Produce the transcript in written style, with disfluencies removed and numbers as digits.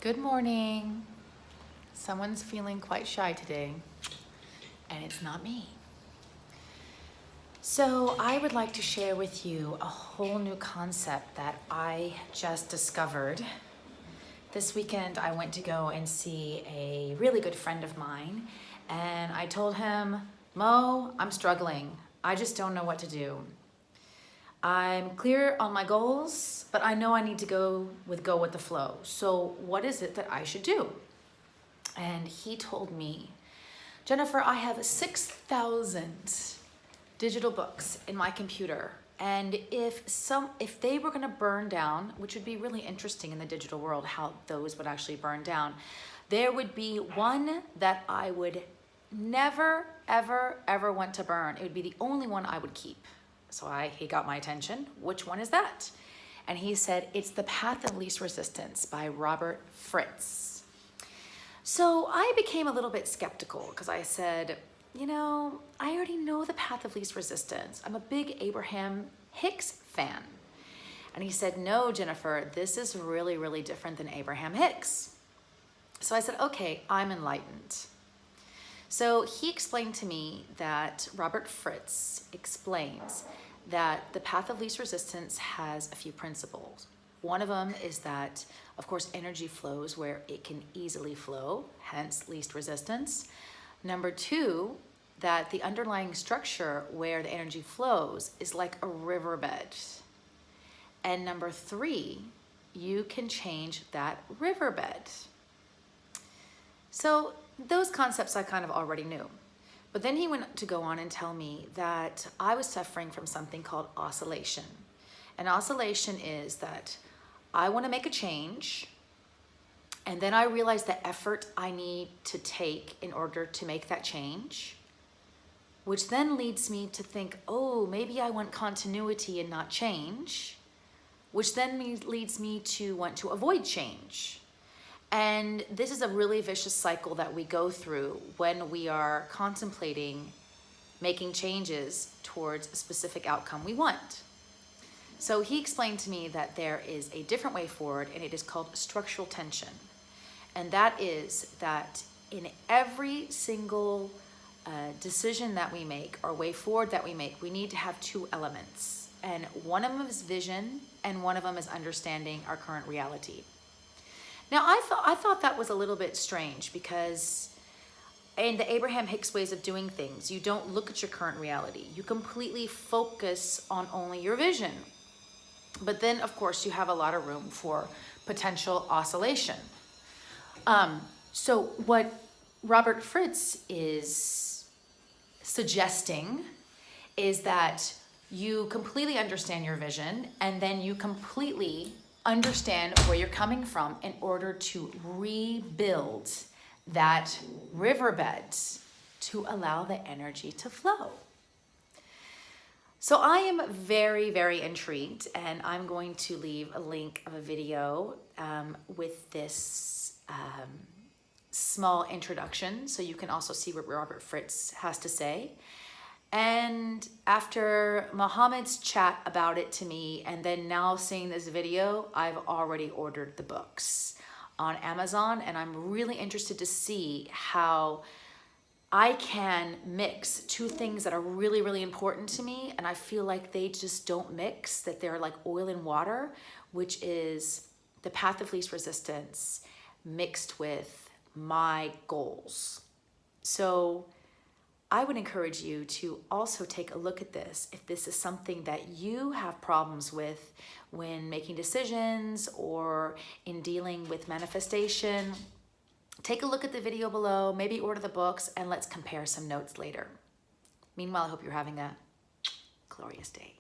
Good morning. Someone's feeling quite shy today, and it's not me. So I would like to share with you a whole new concept that I just discovered. This weekend, I went to go and see a really good friend of mine, and I told him, Mo, I'm struggling. I just don't know what to do. I'm clear on my goals, but I know I need to go with the flow. So what is it that I should do? And he told me, Jennifer, I have 6,000 digital books in my computer. And if they were gonna burn down, which would be really interesting in the digital world, how those would actually burn down, there would be one that I would never, ever, ever want to burn. It would be the only one I would keep. So he got my attention. Which one is that? And he said, it's The Path of Least Resistance by Robert Fritz. So I became a little bit skeptical because I said, I already know The Path of Least Resistance. I'm a big Abraham Hicks fan. And he said, no, Jennifer, this is really, really different than Abraham Hicks. So I said, okay, I'm enlightened. So he explained to me that Robert Fritz explains that the path of least resistance has a few principles. One of them is that, of course, energy flows where it can easily flow, hence least resistance. Number two, that the underlying structure where the energy flows is like a riverbed. And number three, you can change that riverbed. So those concepts I kind of already knew. But then he went to go on and tell me that I was suffering from something called oscillation. And oscillation is that I want to make a change, and then I realize the effort I need to take in order to make that change, which then leads me to think, oh, maybe I want continuity and not change, which then leads me to want to avoid change. And this is a really vicious cycle that we go through when we are contemplating making changes towards a specific outcome we want. So he explained to me that there is a different way forward, and it is called structural tension. And that is that in every single decision that we make or way forward that we make, we need to have two elements. And one of them is vision, and one of them is understanding our current reality. Now, I thought that was a little bit strange because in the Abraham Hicks ways of doing things, you don't look at your current reality. You completely focus on only your vision. But then, of course, you have a lot of room for potential oscillation. So what Robert Fritz is suggesting is that you completely understand your vision, and then you completely understand where you're coming from in order to rebuild that riverbed to allow the energy to flow. So I am very, very intrigued, and I'm going to leave a link of a video with this small introduction so you can also see what Robert Fritz has to say. And after Mohammed's chat about it to me, and then now seeing this video, I've already ordered the books on Amazon, and I'm really interested to see how I can mix two things that are really, really important to me, and I feel like they just don't mix, that they're like oil and water, which is the path of least resistance mixed with my goals. So I would encourage you to also take a look at this if this is something that you have problems with when making decisions or in dealing with manifestation. Take a look at the video below, maybe order the books, and let's compare some notes later. Meanwhile, I hope you're having a glorious day.